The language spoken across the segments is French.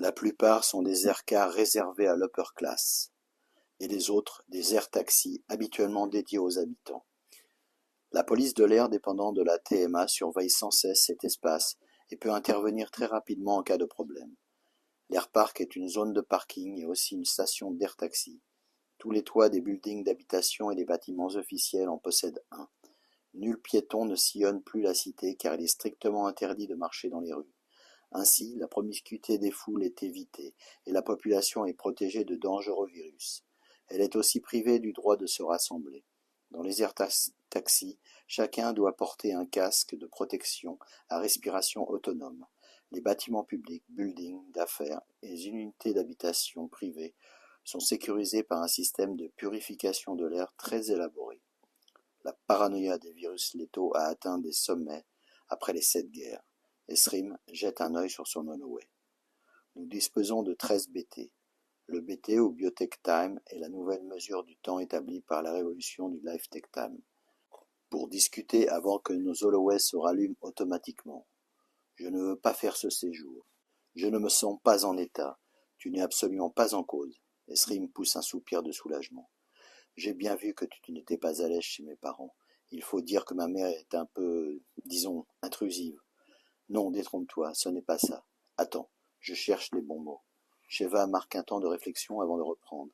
La plupart sont des aircars réservés à l'upper class, et les autres des air-taxis habituellement dédiés aux habitants. La police de l'air dépendant de la TMA surveille sans cesse cet espace et peut intervenir très rapidement en cas de problème. L'airpark est une zone de parking et aussi une station d'air-taxi. Tous les toits des buildings d'habitation et des bâtiments officiels en possèdent un. Nul piéton ne sillonne plus la cité car il est strictement interdit de marcher dans les rues. Ainsi, la promiscuité des foules est évitée et la population est protégée de dangereux virus. Elle est aussi privée du droit de se rassembler. Dans les air-taxis, chacun doit porter un casque de protection à respiration autonome. Les bâtiments publics, buildings d'affaires et les unités d'habitation privées sont sécurisés par un système de purification de l'air très élaboré. La paranoïa des virus létaux a atteint des sommets après les 7 guerres. Esrim jette un œil sur son Holloway. Nous disposons de 13 BT. Le BT ou Biotech Time est la nouvelle mesure du temps établie par la révolution du Life Tech Time. Pour discuter avant que nos Holloways se rallument automatiquement. Je ne veux pas faire ce séjour. Je ne me sens pas en état. Tu n'es absolument pas en cause. Esrim pousse un soupir de soulagement. J'ai bien vu que tu n'étais pas à l'aise chez mes parents. Il faut dire que ma mère est un peu, disons, intrusive. Non, détrompe-toi, ce n'est pas ça. Attends, je cherche les bons mots. Sheva marque un temps de réflexion avant de reprendre.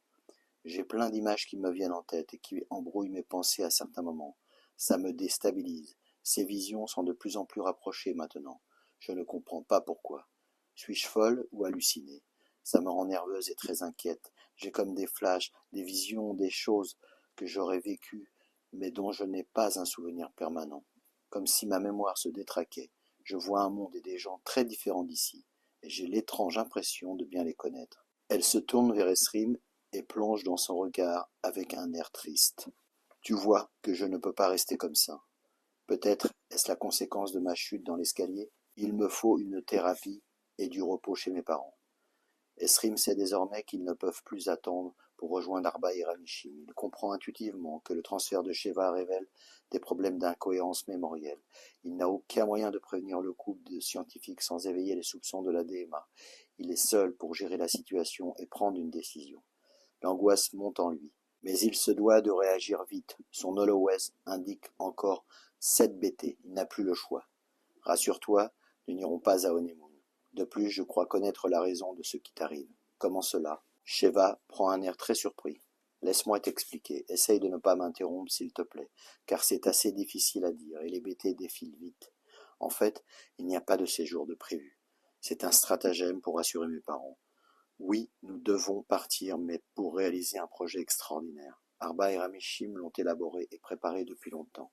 J'ai plein d'images qui me viennent en tête et qui embrouillent mes pensées à certains moments. Ça me déstabilise. Ces visions sont de plus en plus rapprochées maintenant. Je ne comprends pas pourquoi. Suis-je folle ou hallucinée? Ça me rend nerveuse et très inquiète. J'ai comme des flashs, des visions, des choses que j'aurais vécues, mais dont je n'ai pas un souvenir permanent. Comme si ma mémoire se détraquait. Je vois un monde et des gens très différents d'ici, et j'ai l'étrange impression de bien les connaître. Elle se tourne vers Esrim et plonge dans son regard avec un air triste. Tu vois que je ne peux pas rester comme ça. Peut-être est-ce la conséquence de ma chute dans l'escalier? Il me faut une thérapie et du repos chez mes parents. Esrim sait désormais qu'ils ne peuvent plus attendre pour rejoindre Arba et Ramishim. Il comprend intuitivement que le transfert de Sheva révèle des problèmes d'incohérence mémorielle. Il n'a aucun moyen de prévenir le couple de scientifiques sans éveiller les soupçons de la DMA. Il est seul pour gérer la situation et prendre une décision. L'angoisse monte en lui. Mais il se doit de réagir vite. Son Holloway indique encore 7 BT. Il n'a plus le choix. Rassure-toi, nous n'irons pas à Honeymoon. De plus, je crois connaître la raison de ce qui t'arrive. Comment cela? Sheva prend un air très surpris. Laisse-moi t'expliquer. Essaye de ne pas m'interrompre, s'il te plaît, car c'est assez difficile à dire et les BT défilent vite. En fait, il n'y a pas de séjour de prévu. C'est un stratagème pour rassurer mes parents. Oui, nous devons partir, mais pour réaliser un projet extraordinaire. Arba et Ramishim l'ont élaboré et préparé depuis longtemps.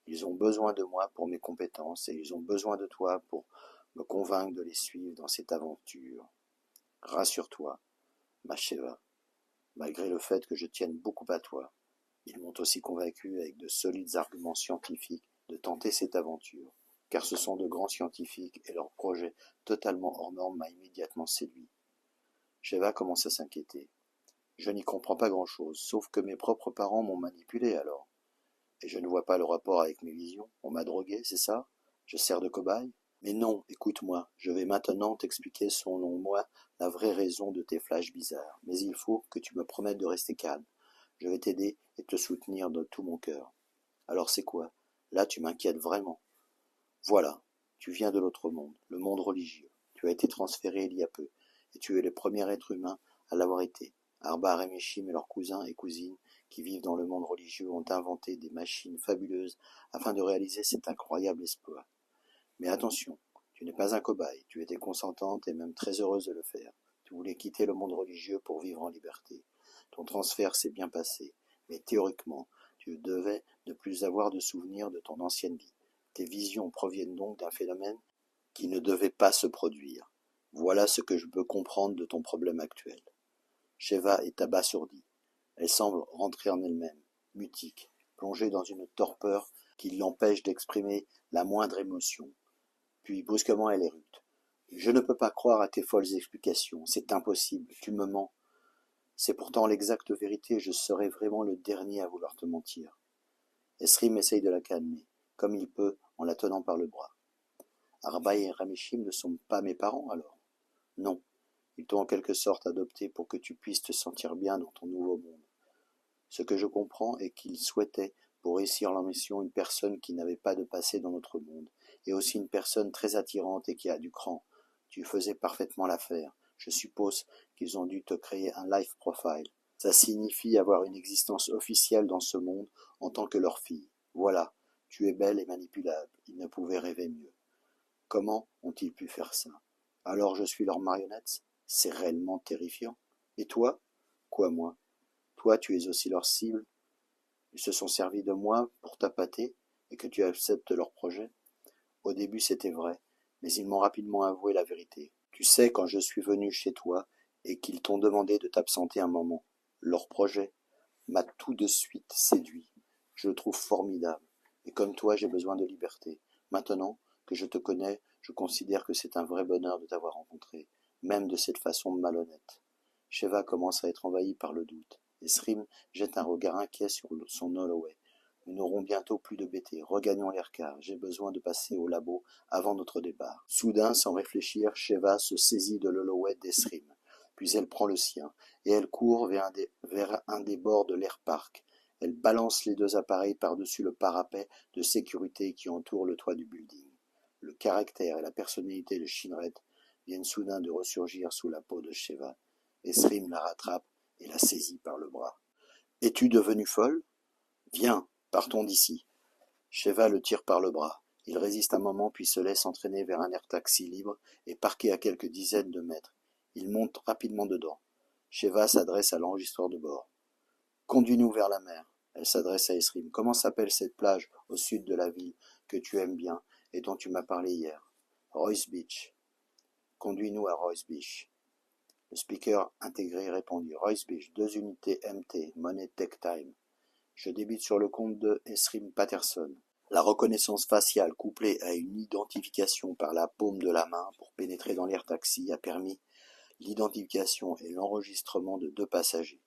Ils ont besoin de moi pour mes compétences et ils ont besoin de toi pour me convaincre de les suivre dans cette aventure. Rassure-toi, ma Sheva, malgré le fait que je tienne beaucoup à toi. Ils m'ont aussi convaincu avec de solides arguments scientifiques de tenter cette aventure, car ce sont de grands scientifiques et leur projet totalement hors norme m'a immédiatement séduit. Sheva commence à s'inquiéter. Je n'y comprends pas grand-chose, sauf que mes propres parents m'ont manipulé alors. Et je ne vois pas le rapport avec mes visions. On m'a drogué, c'est ça? Je sers de cobaye? Mais non, écoute-moi, je vais maintenant t'expliquer selon moi la vraie raison de tes flashs bizarres. Mais il faut que tu me promettes de rester calme. Je vais t'aider et te soutenir de tout mon cœur. Alors c'est quoi? Là tu m'inquiètes vraiment. Voilà, tu viens de l'autre monde, le monde religieux. Tu as été transféré il y a peu, et tu es le premier être humain à l'avoir été. Arba, Remeshim et leurs cousins et cousines qui vivent dans le monde religieux ont inventé des machines fabuleuses afin de réaliser cet incroyable exploit. Mais attention, tu n'es pas un cobaye, tu étais consentante et même très heureuse de le faire. Tu voulais quitter le monde religieux pour vivre en liberté. Ton transfert s'est bien passé, mais théoriquement, tu devais ne plus avoir de souvenirs de ton ancienne vie. Tes visions proviennent donc d'un phénomène qui ne devait pas se produire. Voilà ce que je peux comprendre de ton problème actuel. Sheva est abasourdie. Elle semble rentrer en elle-même, mutique, plongée dans une torpeur qui l'empêche d'exprimer la moindre émotion. Puis brusquement elle érupte. Je ne peux pas croire à tes folles explications, c'est impossible, tu me mens. C'est pourtant l'exacte vérité et je serais vraiment le dernier à vouloir te mentir. Esrim essaye de la calmer, comme il peut, en la tenant par le bras. Arba et Ramishim ne sont pas mes parents alors? Non, ils t'ont en quelque sorte adopté pour que tu puisses te sentir bien dans ton nouveau monde. Ce que je comprends est qu'ils souhaitaient, pour réussir leur mission, une personne qui n'avait pas de passé dans notre monde, et aussi une personne très attirante et qui a du cran. Tu faisais parfaitement l'affaire. Je suppose qu'ils ont dû te créer un life profile. Ça signifie avoir une existence officielle dans ce monde en tant que leur fille. Voilà, tu es belle et manipulable. Ils ne pouvaient rêver mieux. Comment ont-ils pu faire ça? Alors je suis leur marionnette? C'est réellement terrifiant. Et toi? Quoi, moi? Toi, tu es aussi leur cible? Ils se sont servis de moi pour t'appâter et que tu acceptes leur projet? Au début, c'était vrai, mais ils m'ont rapidement avoué la vérité. Tu sais, quand je suis venu chez toi et qu'ils t'ont demandé de t'absenter un moment, leur projet m'a tout de suite séduit. Je le trouve formidable. Et comme toi, j'ai besoin de liberté. Maintenant que je te connais, je considère que c'est un vrai bonheur de t'avoir rencontré, même de cette façon malhonnête. Sheva commence à être envahi par le doute. Et Srim jette un regard inquiet sur son Holloway. Nous n'aurons bientôt plus de BT. Regagnons l'Aircar. J'ai besoin de passer au labo avant notre départ. Soudain, sans réfléchir, Sheva se saisit de l'Holloway d'Esrim. Puis elle prend le sien, et elle court vers un des bords de l'Airpark. Elle balance les deux appareils par-dessus le parapet de sécurité qui entoure le toit du building. Le caractère et la personnalité de Shinred viennent soudain de ressurgir sous la peau de Sheva. Esrim la rattrape et la saisit par le bras. « Es-tu devenue folle? Viens, partons d'ici. » Sheva le tire par le bras. Il résiste un moment puis se laisse entraîner vers un air-taxi libre et parqué à quelques dizaines de mètres. Il monte rapidement dedans. Sheva s'adresse à l'enregistreur de bord. « Conduis-nous vers la mer. » Elle s'adresse à Esrim. « Comment s'appelle cette plage au sud de la ville que tu aimes bien et dont tu m'as parlé hier? »« Royce Beach. »« Conduis-nous à Royce Beach. » Le speaker intégré répondit. « Royce Beach, 2 unités MT, monnaie Tech Time. Je débite sur le compte de Esrim Patterson. » La reconnaissance faciale couplée à une identification par la paume de la main pour pénétrer dans l'air-taxi a permis l'identification et l'enregistrement de 2 passagers.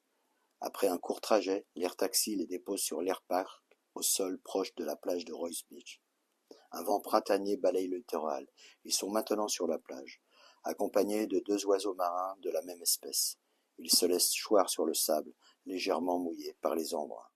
Après un court trajet, l'air-taxi les dépose sur l'Airpark, au sol proche de la plage de Royce Beach. Un vent printanier balaye le littoral. Ils sont maintenant sur la plage, accompagnés de 2 oiseaux marins de la même espèce. Ils se laissent choir sur le sable, légèrement mouillé par les embruns.